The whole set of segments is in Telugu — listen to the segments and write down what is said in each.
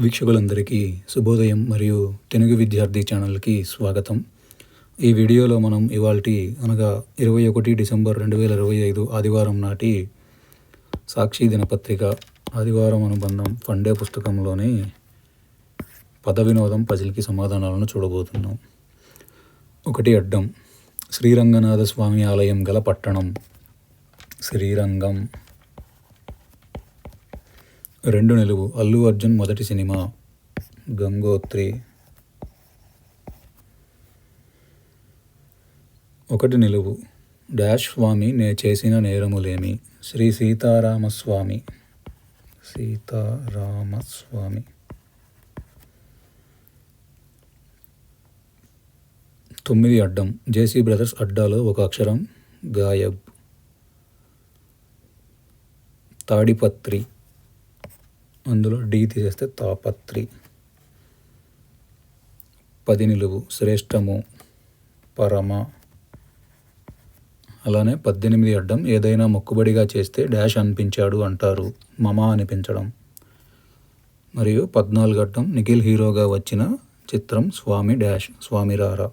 వీక్షకులందరికీ శుభోదయం మరియు తెలుగు విద్యార్థి ఛానల్కి స్వాగతం. ఈ వీడియోలో మనం ఇవాల్టి అనగా 21 డిసెంబర్ 2025 ఆదివారం నాటి సాక్షి దినపత్రిక ఆదివారం అనుబంధం ఫండే పుస్తకంలోని పద వినోదం పజిల్కి సమాధానాలను చూడబోతున్నాం. 1 అడ్డం శ్రీరంగనాథ స్వామి ఆలయం గల పట్టణం శ్రీరంగం. 2 నిలువు అల్లు అర్జున్ మొదటి సినిమా గంగోత్రి. 1 నిలువు డాష్ స్వామి నే చేసిన నేరములేమి శ్రీ సీతారామస్వామి. 9 అడ్డం జేసీ బ్రదర్స్ అడ్డాలో ఒక అక్షరం గాయబ్. తాడిపత్రి అందులో డి తీసేస్తే తాపత్రి. 10 నిలువు శ్రేష్టము పరమ. అలానే 18 అడ్డం ఏదైనా మొక్కుబడిగా చేస్తే డాష్ అనిపించాడు అంటారు మమ అనిపించడం. మరియు 14 అడ్డం నిఖిల్ హీరోగా వచ్చిన చిత్రం స్వామి డాష్ స్వామిరారా.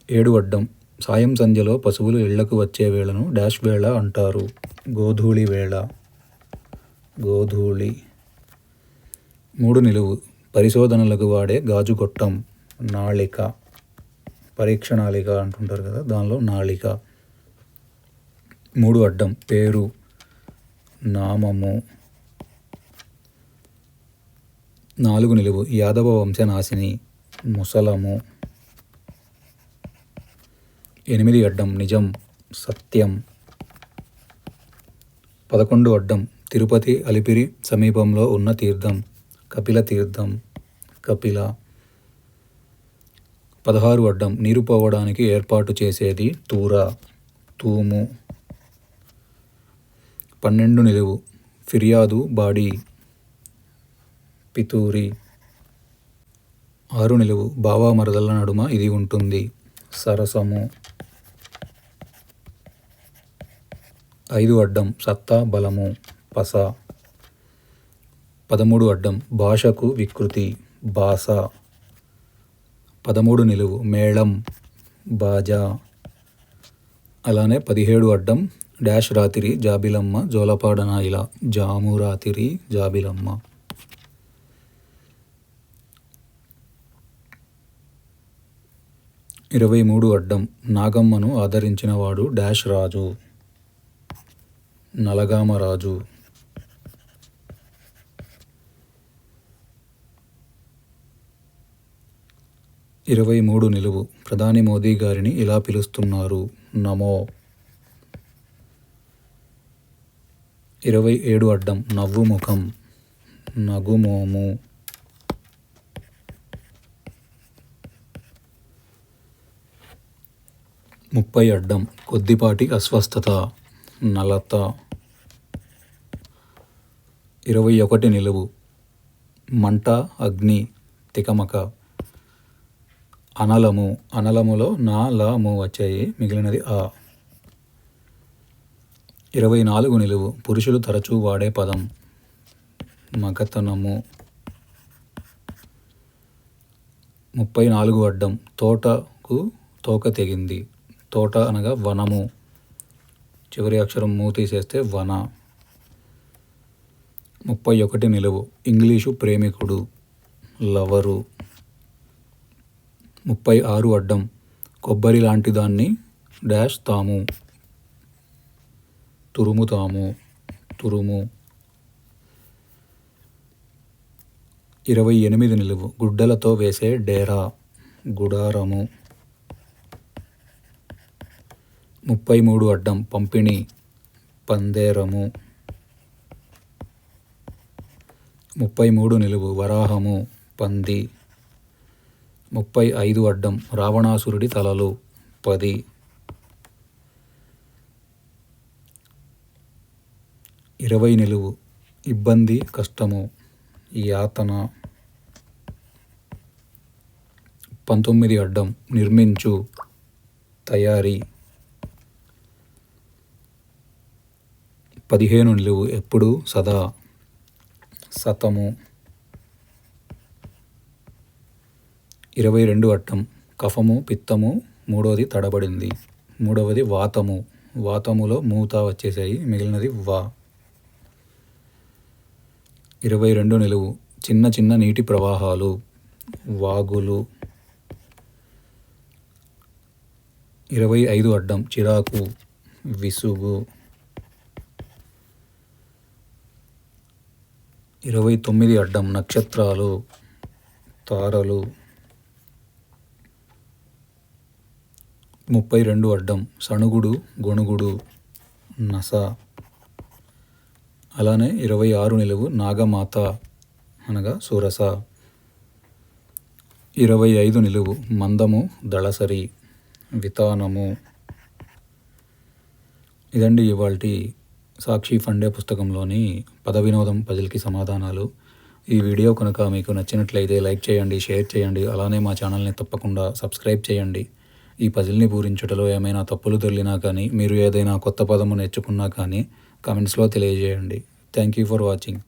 7 అడ్డం సాయం సంధ్యలో పశువులు ఇళ్లకు వచ్చే వేళను డాష్ వేళ అంటారు గోధూళి వేళ గోధూళి. 3 నిలువు పరిశోధనలకు వాడే గాజు గొట్టం నాళిక. పరీక్ష నాళిక అంటుంటారు కదా, దానిలో నాళిక. 3 అడ్డం పేరు నామము. 4 నిలువు యాదవ వంశనాశిని ముసలము. 8 అడ్డం నిజం సత్యం. 11 అడ్డం తిరుపతి అలిపిరి సమీపంలో ఉన్న తీర్థం కపిల తీర్థం కపిల. 16 అడ్డం నీరు పోవడానికి ఏర్పాటు చేసేది తూర తూము. 12 నిలువు ఫిర్యాదు బాడీ పితూరి. 6 నిలువు బావా మరదల నడుమ ఇది ఉంటుంది సరసము. 5 అడ్డం సత్తా బలము పస. 13 అడ్డం భాషకు వికృతి భాష. 13 నిలువు మేళం బాజా. అలానే 17 అడ్డం డాష్ రాతిరి జాబిలమ్మ జోలపాడన ఇలా జాము రాతిరి జాబిలమ్మ. 23 అడ్డం నాగమ్మను ఆదరించినవాడు డాష్ రాజు నలగామరాజు. 23 నిలువు ప్రధాని మోదీ గారిని ఇలా పిలుస్తున్నారు నమో. 27 అడ్డం నవ్వు ముఖం నగుమోము. 30 అడ్డం కొద్దిపాటి అస్వస్థత నలత. 21 నిలువు మంట అగ్ని తికమక అనలము. అనలములో నా లా ము వచ్చాయి, మిగిలినది ఆ. 24 నిలువు పురుషులు తరచూ వాడే పదం మగతనము. 34 అడ్డం తోటకు తోక తెగింది తోట అనగా వనము. చివరి అక్షరం మూ తీసేస్తే వన. 31 నిలువు ఇంగ్లీషు ప్రేమికుడు లవరు. 36 అడ్డం కొబ్బరి లాంటి దాన్ని డాష్ తాము తురుముతాము తురుము. 28 నిలువు గుడ్డలతో వేసే డేరా గుడారము. 33 అడ్డం పంపిణీ పందేరము. 33 నిలువు వరాహము పంది. 35 అడ్డం రావణాసురుడి తలలు 10. 20 నిలువు ఇబ్బంది కష్టము యాతన. 19 అడ్డం నిర్మించు తయారీ. 15 నిలువు ఎప్పుడు సదా శతము. 22 అడ్డం కఫము పిత్తము, మూడోది తడబడింది, మూడవది వాతము, వాతములో మూత వచ్చేసాయి, మిగిలినది వా. 22 నిలువు చిన్న చిన్న నీటి ప్రవాహాలు, వాగులు. 25 అడ్డం చిరాకు, విసుగు. 29 అడ్డం నక్షత్రాలు, తారలు. 32 అడ్డం సణుగుడు, గొణుగుడు, నస. అలానే 26 నిలువు నాగమాత అనగా సురస. 25 నిలువు మందము, దళసరి, వితానము. ఇదండి ఇవాల్టి సాక్షి ఫండే పుస్తకంలోని పద వినోదం పజిల్కి సమాధానాలు. ఈ వీడియో కనుక మీకు నచ్చినట్లయితే లైక్ చేయండి, షేర్ చేయండి. అలానే మా ఛానల్ని తప్పకుండా సబ్స్క్రైబ్ చేయండి. ఈ పజిల్ని పూరించుటలో ఏమైనా తప్పులు దొర్లినా కానీ, మీరు ఏదైనా కొత్త పదము నేర్చుకున్నా కానీ కామెంట్స్లో తెలియజేయండి. Thank you for watching.